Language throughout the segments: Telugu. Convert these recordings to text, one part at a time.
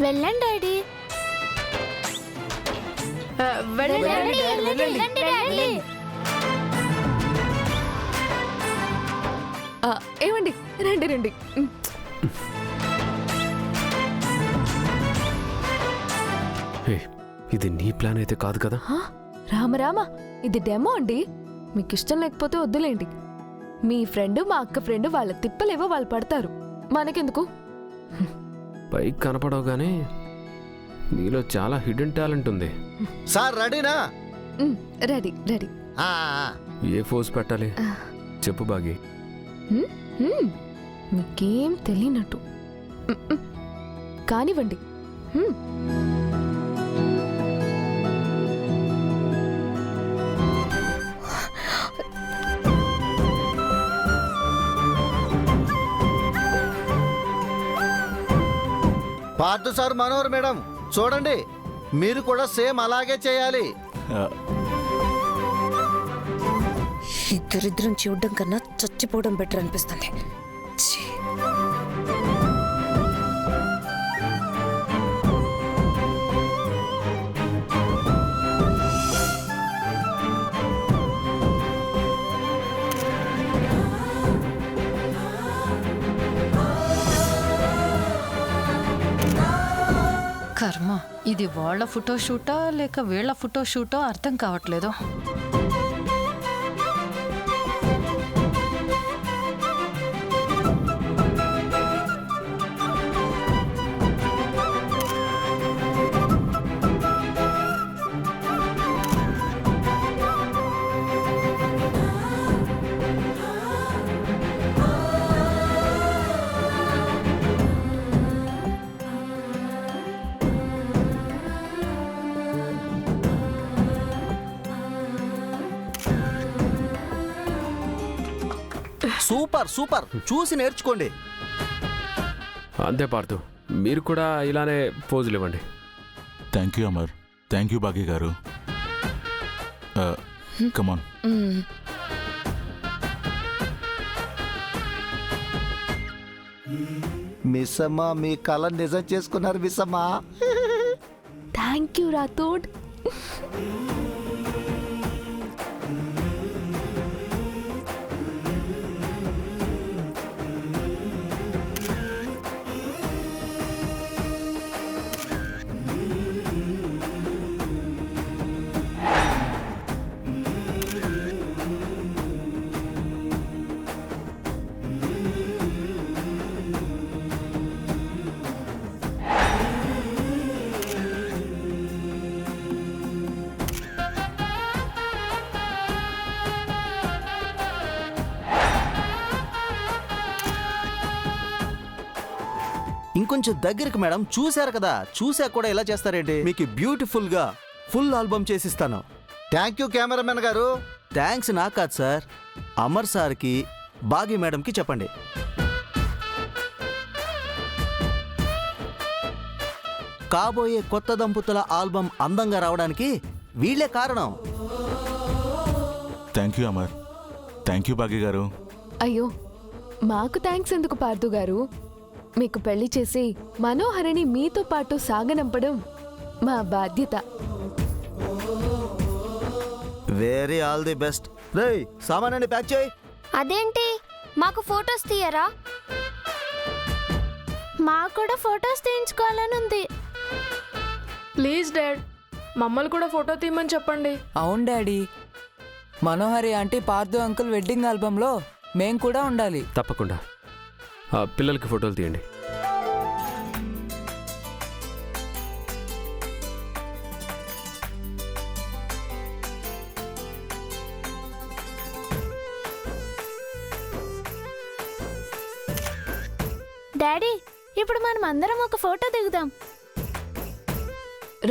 వెళ్ళండి డాడీ. ఏమండి, రండి రండి. ఇది నీ ప్లాన్ అయితే కాదు కదా? రామరామ, ఇది డెమో అండి. మీకు ఇష్టం లేకపోతే వద్దులేండి. మీ ఫ్రెండ్, మా అక్క ఫ్రెండ్, వాళ్ళ తిప్పలేవో వాళ్ళు పడతారు, మనకెందుకు? పైకి కనపడవు గానీ నీలో చాలా హిడెన్ టాలెంట్ ఉంది. సార్ రెడీనా? Ready ready. ఏ ఫోజ్ పెట్టాలి చెప్పు బాగి. మీకేం తెలియనట్టు కానివ్వండి. పార్థు సార్, మనోహర్ మేడం, చూడండి, మీరు కూడా సేమ్ అలాగే చేయాలి. ఇద్దరిద్దరం చూడడం కన్నా చచ్చిపోవడం బెటర్ అనిపిస్తుంది. కర్మ, ఇది వాళ్ళ ఫోటోషూటా లేక వీళ్ళ ఫోటోషూటో అర్థం కావట్లేదు. సూపర్ సూపర్, చూసి నేర్చుకోండి. అంతే పార్థు, మీరు కూడా ఇలానే పోజులు ఇవ్వండి. Thank you Amar. Thank you Bhagya garu. Come on. Miss అమ్మ, మీ కళ నిజం చేసుకున్నారు మిస్ అమ్మ. Thank you Rathod. ఇంకొంచెం దగ్గరికి మేడం, చూశారు కదా, చూశాక కూడా ఇలా చేస్తారేంటి? మీకు బ్యూటిఫుల్ గా ఫుల్ ఆల్బమ్ చేసిస్తాను. Thank you cameraman garu. Thanks నాకు కాదు సార్, అమర్ సార్కి, బాగి మేడంకి చెప్పండి. కాబోయే కొత్త దంపతుల ఆల్బమ్ అందంగా రావడానికి వీళ్ళే కారణం. Thank you Amar. Thank you Bhagya garu. అయ్యో, మాకు థ్యాంక్స్ ఎందుకు పార్థు గారు? మీకు పెళ్లి చేసి మనోహరిని మీతో పాటు సాగనంపడం మా బాధ్యత. Very all the best. రేయ్, సామాన్యాన్ని ప్యాక్ చేయి. అదేంటి, మాకు ఫొటోస్ తీయరా? మాకు కూడా ఫొటోస్ తీయించుకోవాలని ఉంది. ప్లీజ్ డాడ్, మమ్మల్ని కూడా ఫోటో తీయమని చెప్పండి. అవును డాడీ, మనోహరి ఆంటీ పార్థు అంకుల్ వెడ్డింగ్ ఆల్బంలో మేం కూడా ఉండాలి. తప్పకుండా. పిల్లలకి ఫోటోలు తీయండి. డాడీ, ఇప్పుడు మనం అందరం ఒక ఫోటో దిగుదాం.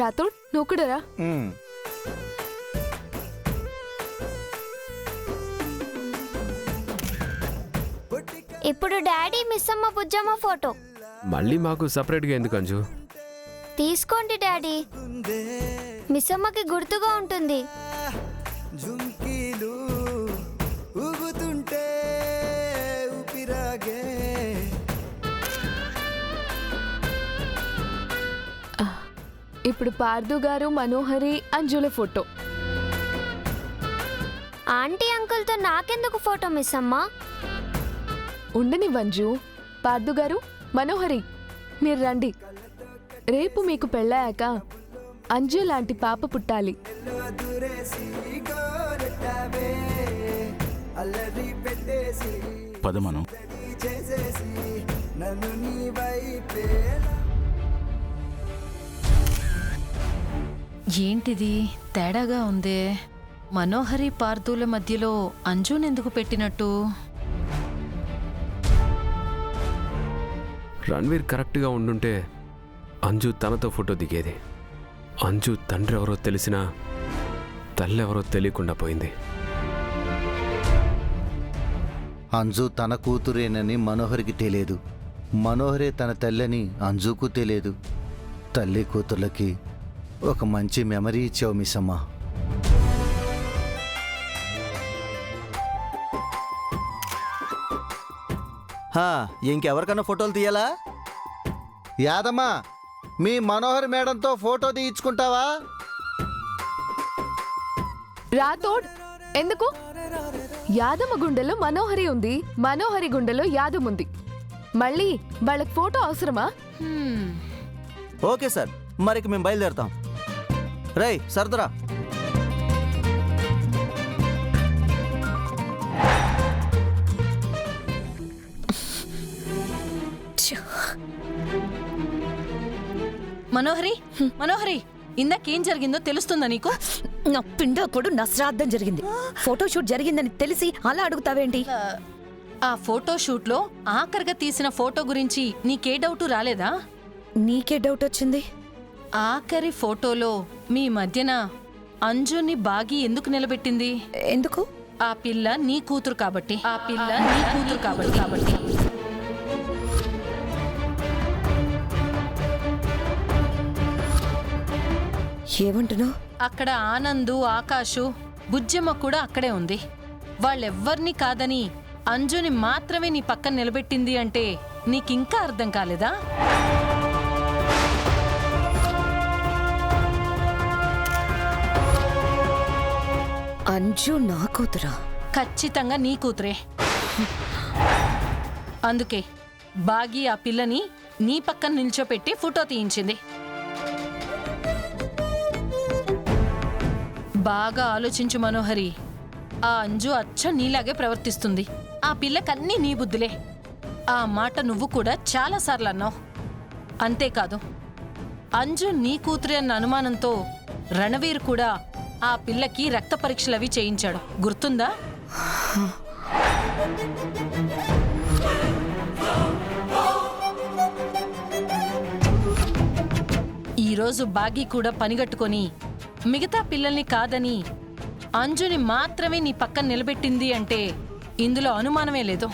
రాథోడ్, నువ్వు కూడా రా. ఇప్పుడు డాడీ మిస్ అమ్మ బుజ్జమ్మ ఫోటో. మళ్ళీ మాకు సపరేట్గా ఎందుకు అంజు? తీసుకోండి డాడీ, మిస్ అమ్మకి గుర్తుగా ఉంటుంది. ఇప్పుడు పార్దు గారు, మనోహరి, అంజుల ఫోటో. ఆంటీ అంకుల్తో నాకెందుకు ఫోటో మిస్ అమ్మా? ఉండని వంజు. పార్దు గారు, మనోహరి, మీరు రండి. రేపు మీకు పెళ్ళాక అంజు లాంటి పాప పుట్టాలి. పద మనం. ఏంటిది తేడాగా ఉందే? మనోహరి పార్థుల మధ్యలో అంజునెందుకు పెట్టినట్టు? రణ్వీర్ కరెక్ట్గా ఉండుంటే అంజు తనతో ఫోటో దిగేది. అంజు తండ్రి ఎవరో తెలిసినా తల్లి ఎవరో తెలియకుండా పోయింది. అంజు తన కూతురేనని మనోహరికి తెలియదు. మనోహరే తన తల్లని అంజుకు తెలియదు. తల్లి కూతుర్లకి ఒక మంచి మెమరీ ఇచ్చావు మిస్సమ్మ. ఇంకెవరికన్నా ఫోటోలు తీయాలా? యాదమ్మా, మీ మనోహర్ మేడంతో ఫోటో తీయించుకుంటావా? రాతోడ్, ఎందుకు? యాదమ్మ గుండెలో మనోహరి ఉంది, మనోహరి గుండెలో యాదం ఉంది. మళ్ళీ వాళ్ళకి ఫోటో అవసరమా? ఓకే సార్, మరికి మేము బయలుదేరుతాం. రేయ్ సర్దరా. మనోహరి, మనోహరి, ఇందాకేం జరిగిందో తెలుస్తుందా నీకు? నా పిండాకుడు నా శ్రాద్ధం జరిగింది. ఫోటోషూట్ జరిగిందని తెలిసి అలా అడుగుతావేంటి? ఆ ఫోటోషూట్లో ఆఖరిగా తీసిన ఫోటో గురించి నీకే డౌట్ రాలేదా? నీకే డౌట్ వచ్చింది? ఆఖరి ఫోటోలో మీ మధ్యన అంజుని బాగి ఎందుకు నిలబెట్టింది? ఎందుకు? ఆ పిల్ల నీ కూతురు కాబట్టి. ఆ పిల్ల నీ కూతురు కాబట్టి. ఏమంటున్నావు? అక్కడ ఆనందు, ఆకాషు, బుజ్జమ్మ కూడా అక్కడే ఉంది. వాళ్ళెవ్వర్నీ కాదని అంజుని మాత్రమే నీ పక్కన నిలబెట్టింది అంటే నీకింకా అర్థం కాలేదా? అంజు నా కూతురా? ఖచ్చితంగా నీ కూతురే. అందుకే బాగి ఆ పిల్లని నీ పక్కన నిల్చోపెట్టి ఫోటో తీయించింది. బాగా ఆలోచించు మనోహరి. ఆ అంజు అచ్చం నీలాగే ప్రవర్తిస్తుంది. ఆ పిల్లకన్నీ నీ బుద్ధులే. ఆ మాట నువ్వు కూడా చాలాసార్లు అన్నావు. అంతేకాదు, అంజు నీ కూతురే అన్న అనుమానంతో రణవీర్ కూడా ఆ పిల్లకి రక్త పరీక్షలవి చేయించాడు, గుర్తుందా? ఈరోజు బాగి కూడా పనిగట్టుకొని మిగతా పిల్లల్ని కాదని అంజుని మాత్రమే నీ పక్కన నిలబెట్టింది అంటే ఇందులో అనుమానమే లేదు.